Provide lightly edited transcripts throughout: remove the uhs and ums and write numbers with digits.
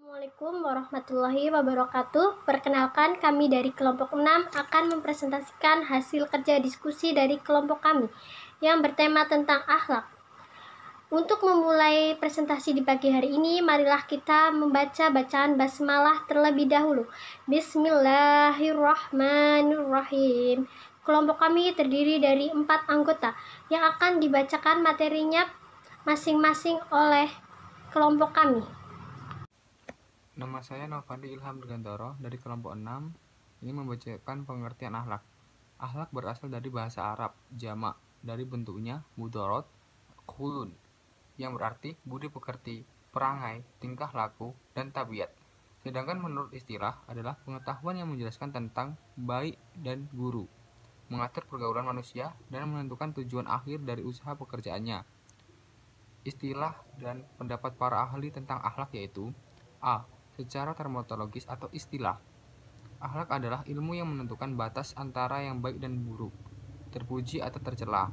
Assalamualaikum warahmatullahi wabarakatuh. Perkenalkan, kami dari kelompok 6 akan mempresentasikan hasil kerja diskusi dari kelompok kami yang bertema tentang akhlak. Untuk memulai presentasi di pagi hari ini, marilah kita membaca bacaan basmalah terlebih dahulu. Bismillahirrahmanirrahim. Kelompok kami terdiri dari 4 anggota yang akan dibacakan materinya masing-masing oleh kelompok kami. Nama saya Novandi Ilham Dirgantoro dari kelompok 6. Ini membacakan pengertian akhlak. Akhlak berasal dari bahasa Arab, jamak, dari bentuknya mudorot, khulun, yang berarti budi pekerti, perangai, tingkah laku, dan tabiat. Sedangkan menurut istilah adalah pengetahuan yang menjelaskan tentang baik dan guru, mengatur pergaulan manusia, dan menentukan tujuan akhir dari usaha pekerjaannya. Istilah dan pendapat para ahli tentang akhlak yaitu: A. Secara terminologis atau istilah, akhlak adalah ilmu yang menentukan batas antara yang baik dan buruk, terpuji atau tercela,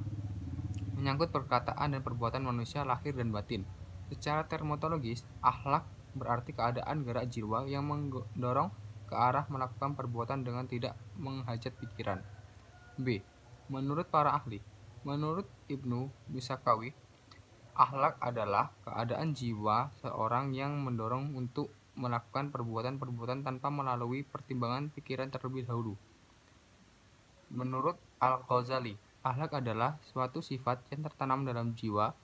menyangkut perkataan dan perbuatan manusia lahir dan batin. Secara terminologis, akhlak berarti keadaan gerak jiwa yang mendorong ke arah melakukan perbuatan dengan tidak menghajat pikiran. B. Menurut para ahli, menurut Ibnu Misakawi, akhlak adalah keadaan jiwa seorang yang mendorong untuk melakukan perbuatan-perbuatan tanpa melalui pertimbangan pikiran terlebih dahulu. Menurut Al-Ghazali, akhlak adalah suatu sifat yang tertanam dalam jiwa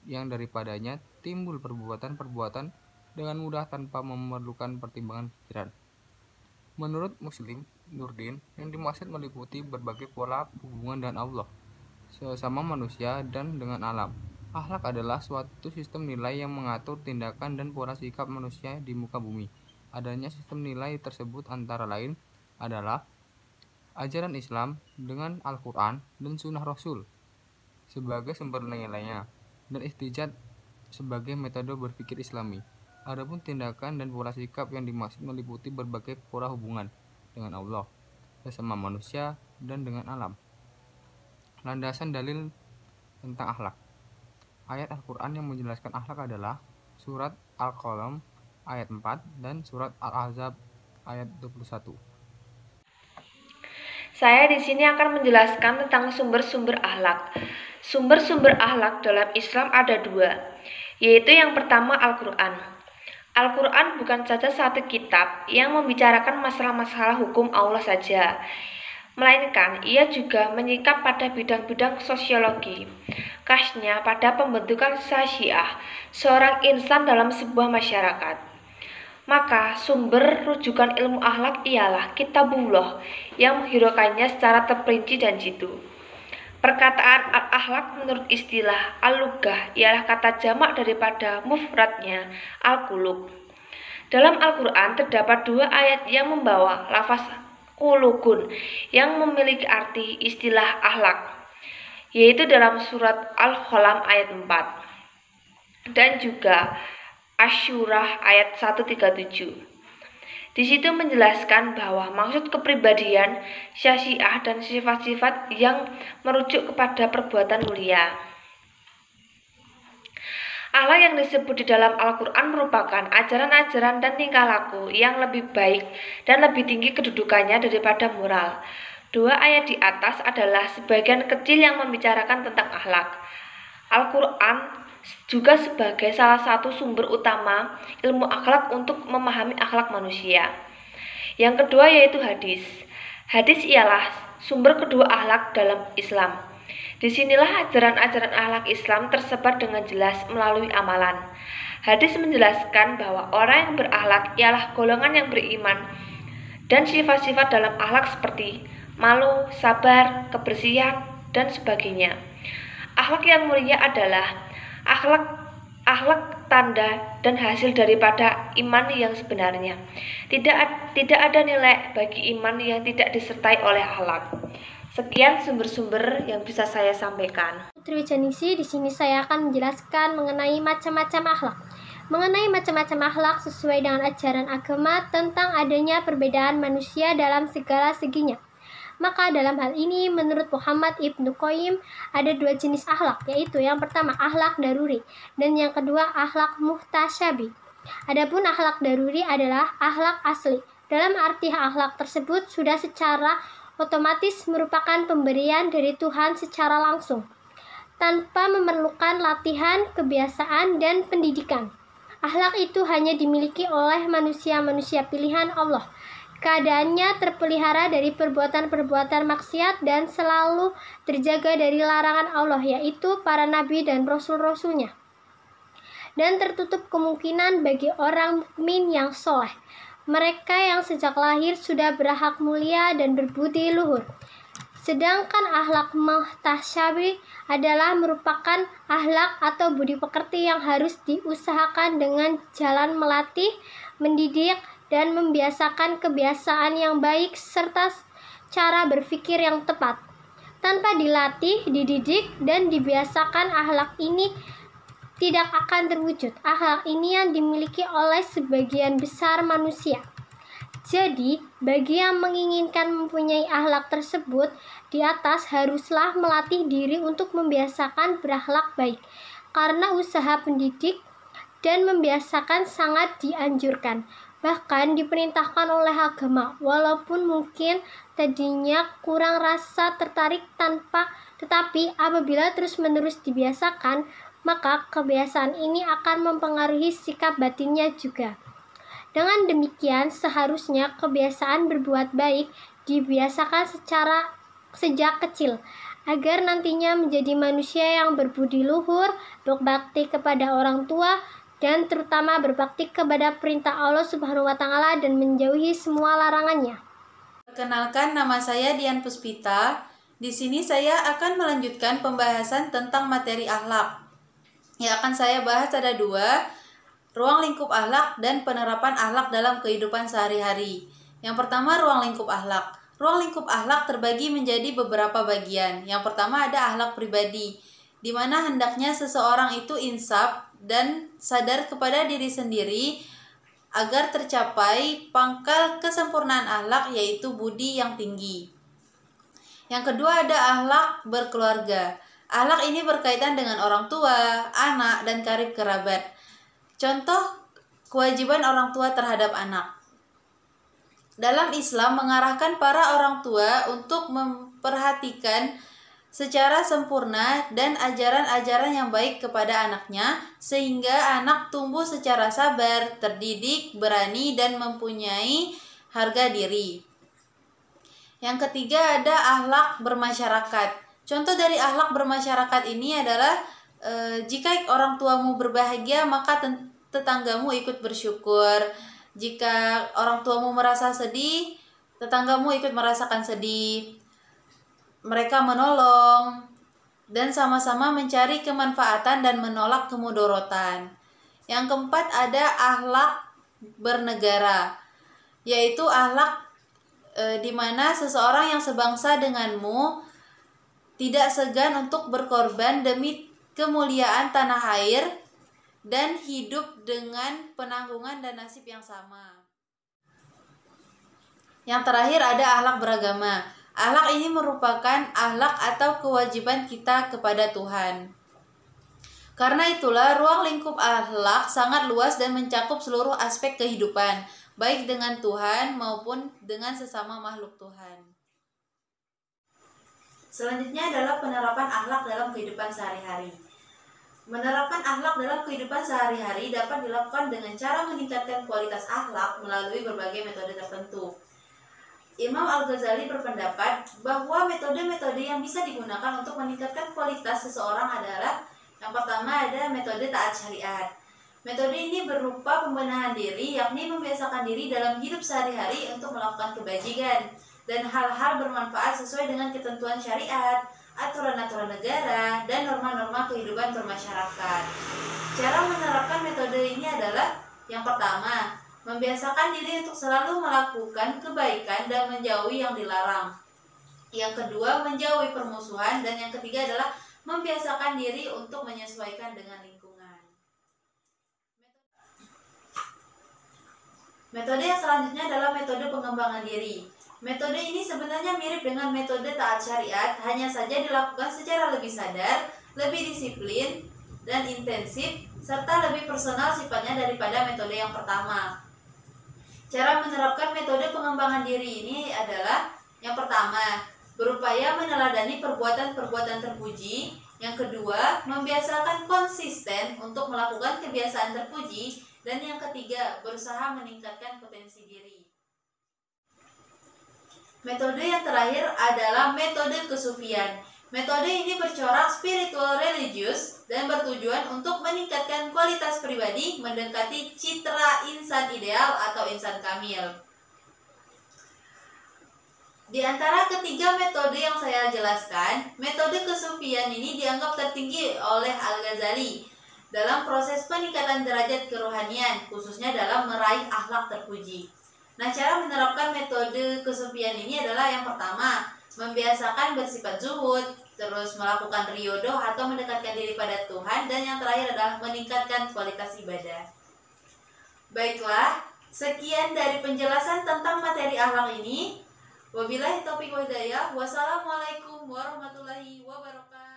yang daripadanya timbul perbuatan-perbuatan dengan mudah tanpa memerlukan pertimbangan pikiran. Menurut Muslim Nurdin, yang dimaksud meliputi berbagai pola hubungan dengan Allah, sesama manusia, dan dengan alam. Akhlak adalah suatu sistem nilai yang mengatur tindakan dan pola sikap manusia di muka bumi. Adanya sistem nilai tersebut antara lain adalah ajaran Islam dengan Al-Quran dan Sunnah Rasul sebagai sumber nilainya, dan istijad sebagai metode berpikir Islami. Adapun tindakan dan pola sikap yang dimaksud meliputi berbagai pola hubungan dengan Allah, sesama manusia, dan dengan alam. Landasan dalil tentang akhlak. Ayat Al-Quran yang menjelaskan akhlak adalah surat Al-Qalam ayat 4 dan surat Al-Ahzab ayat 21. Saya di sini akan menjelaskan tentang sumber-sumber akhlak. Sumber-sumber akhlak dalam Islam ada 2, yaitu yang pertama Al-Quran. Al-Quran bukan saja satu kitab yang membicarakan masalah-masalah hukum Allah saja, melainkan ia juga menyingkap pada bidang-bidang sosiologi, khasnya pada pembentukan syiah seorang insan dalam sebuah masyarakat. Maka sumber rujukan ilmu akhlak ialah Kitabullah yang menghiraukannya secara terperinci dan jitu. Perkataan al-akhlak menurut istilah al-lughah ialah kata jamak daripada mufradnya al-qulub. Dalam Al-Quran terdapat 2 ayat yang membawa lafaz qulubun yang memiliki arti istilah akhlak, yaitu dalam surat Al-Qalam ayat 4 dan juga Asy-Syura ayat 137. Di situ menjelaskan bahwa maksud kepribadian syiah dan sifat-sifat yang merujuk kepada perbuatan mulia. Akhlak yang disebut di dalam Al-Quran merupakan ajaran-ajaran dan tingkah laku yang lebih baik dan lebih tinggi kedudukannya daripada moral. 2 ayat di atas adalah sebagian kecil yang membicarakan tentang akhlak. Al-Quran juga sebagai salah satu sumber utama ilmu akhlak untuk memahami akhlak manusia. Yang kedua yaitu hadis. Hadis ialah sumber kedua akhlak dalam Islam. Disinilah ajaran-ajaran akhlak Islam tersebar dengan jelas melalui amalan. Hadis menjelaskan bahwa orang yang berakhlak ialah golongan yang beriman dan sifat-sifat dalam akhlak seperti malu, sabar, kebersihan, dan sebagainya. Akhlak yang mulia adalah akhlak tanda dan hasil daripada iman yang sebenarnya. Tidak ada nilai bagi iman yang tidak disertai oleh akhlak. Sekian sumber-sumber yang bisa saya sampaikan. Putri Wijanisi, di sini saya akan menjelaskan mengenai macam-macam akhlak. Mengenai macam-macam akhlak sesuai dengan ajaran agama tentang adanya perbedaan manusia dalam segala seginya. Maka dalam hal ini menurut Muhammad Ibnu Qayyim ada 2 jenis akhlak, yaitu yang pertama akhlak daruri dan yang kedua akhlak muhtasyabi. Adapun akhlak daruri adalah akhlak asli. Dalam arti akhlak tersebut sudah secara otomatis merupakan pemberian dari Tuhan secara langsung, tanpa memerlukan latihan, kebiasaan, dan pendidikan. Akhlak itu hanya dimiliki oleh manusia-manusia pilihan Allah. Keadaannya terpelihara dari perbuatan-perbuatan maksiat dan selalu terjaga dari larangan Allah, yaitu para nabi dan rasul-rasulnya. Dan tertutup kemungkinan bagi orang mukmin yang soleh, mereka yang sejak lahir sudah berhak mulia dan berbudi luhur. Sedangkan akhlak muhtasyabih adalah merupakan akhlak atau budi pekerti yang harus diusahakan dengan jalan melatih, mendidik, dan membiasakan kebiasaan yang baik serta cara berpikir yang tepat. Tanpa dilatih, dididik, dan dibiasakan, akhlak ini tidak akan terwujud. Akhlak ini yang dimiliki oleh sebagian besar manusia. Jadi, bagi yang menginginkan mempunyai akhlak tersebut, di atas haruslah melatih diri untuk membiasakan berakhlak baik. Karena usaha pendidik dan membiasakan sangat dianjurkan, bahkan diperintahkan oleh agama, walaupun mungkin tadinya kurang rasa tertarik tetapi apabila terus-menerus dibiasakan, maka kebiasaan ini akan mempengaruhi sikap batinnya juga. Dengan demikian, seharusnya kebiasaan berbuat baik dibiasakan sejak kecil, agar nantinya menjadi manusia yang berbudi luhur, berbakti kepada orang tua, dan terutama berbakti kepada perintah Allah Subhanahu wa Ta'ala dan menjauhi semua larangannya. Perkenalkan, nama saya Dian Puspita. Di sini saya akan melanjutkan pembahasan tentang materi akhlak. Yang akan saya bahas ada 2, ruang lingkup akhlak dan penerapan akhlak dalam kehidupan sehari-hari. Yang pertama, ruang lingkup akhlak. Ruang lingkup akhlak terbagi menjadi beberapa bagian. Yang pertama ada akhlak pribadi, di mana hendaknya seseorang itu insaf dan sadar kepada diri sendiri agar tercapai pangkal kesempurnaan akhlak, yaitu budi yang tinggi. Yang kedua ada akhlak berkeluarga. Akhlak ini berkaitan dengan orang tua, anak, dan karib kerabat. Contoh kewajiban orang tua terhadap anak. Dalam Islam mengarahkan para orang tua untuk memperhatikan secara sempurna dan ajaran-ajaran yang baik kepada anaknya, sehingga anak tumbuh secara sabar, terdidik, berani, dan mempunyai harga diri. Yang ketiga ada akhlak bermasyarakat. Contoh dari akhlak bermasyarakat ini adalah jika orang tuamu berbahagia, maka tetanggamu ikut bersyukur. Jika orang tuamu merasa sedih, tetanggamu ikut merasakan sedih. Mereka menolong dan sama-sama mencari kemanfaatan dan menolak kemudorotan. Yang keempat ada akhlak bernegara, yaitu akhlak di mana seseorang yang sebangsa denganmu tidak segan untuk berkorban demi kemuliaan tanah air dan hidup dengan penanggungan dan nasib yang sama. Yang terakhir ada akhlak beragama. Akhlak ini merupakan akhlak atau kewajiban kita kepada Tuhan. Karena itulah ruang lingkup akhlak sangat luas dan mencakup seluruh aspek kehidupan, baik dengan Tuhan maupun dengan sesama makhluk Tuhan. Selanjutnya adalah penerapan akhlak dalam kehidupan sehari-hari. Menerapkan akhlak dalam kehidupan sehari-hari dapat dilakukan dengan cara meningkatkan kualitas akhlak melalui berbagai metode tertentu. Imam Al-Ghazali berpendapat bahwa metode-metode yang bisa digunakan untuk meningkatkan kualitas seseorang adalah: yang pertama ada metode taat syariat. Metode ini berupa pembenahan diri, yakni membiasakan diri dalam hidup sehari-hari untuk melakukan kebajikan dan hal-hal bermanfaat sesuai dengan ketentuan syariat, aturan-aturan negara, dan norma-norma kehidupan bermasyarakat. Cara menerapkan metode ini adalah: yang pertama, membiasakan diri untuk selalu melakukan kebaikan dan menjauhi yang dilarang. Yang kedua, menjauhi permusuhan. Dan yang ketiga adalah membiasakan diri untuk menyesuaikan dengan lingkungan. Metode yang selanjutnya adalah metode pengembangan diri. Metode ini sebenarnya mirip dengan metode taat syariat, hanya saja dilakukan secara lebih sadar, lebih disiplin, dan intensif, serta lebih personal sifatnya daripada metode yang pertama. Cara menerapkan metode pengembangan diri ini adalah yang pertama, berupaya meneladani perbuatan-perbuatan terpuji. Yang kedua, membiasakan konsisten untuk melakukan kebiasaan terpuji. Dan yang ketiga, berusaha meningkatkan potensi diri. Metode yang terakhir adalah metode kesufian. Metode ini bercorak spiritual religius dan bertujuan untuk meningkatkan kualitas pribadi, mendekati citra insan ideal atau insan kamil. Di antara ketiga metode yang saya jelaskan, metode kesufian ini dianggap tertinggi oleh Al-Ghazali dalam proses peningkatan derajat kerohanian, khususnya dalam meraih akhlak terpuji. Nah, cara menerapkan metode kesufian ini adalah yang pertama, membiasakan bersifat zuhud, terus melakukan riyadhah atau mendekatkan diri pada Tuhan, dan yang terakhir adalah meningkatkan kualitas ibadah. Baiklah, sekian dari penjelasan tentang materi akhlak ini. Wabillahi taufiq wal hidayah. Wassalamualaikum warahmatullahi wabarakatuh.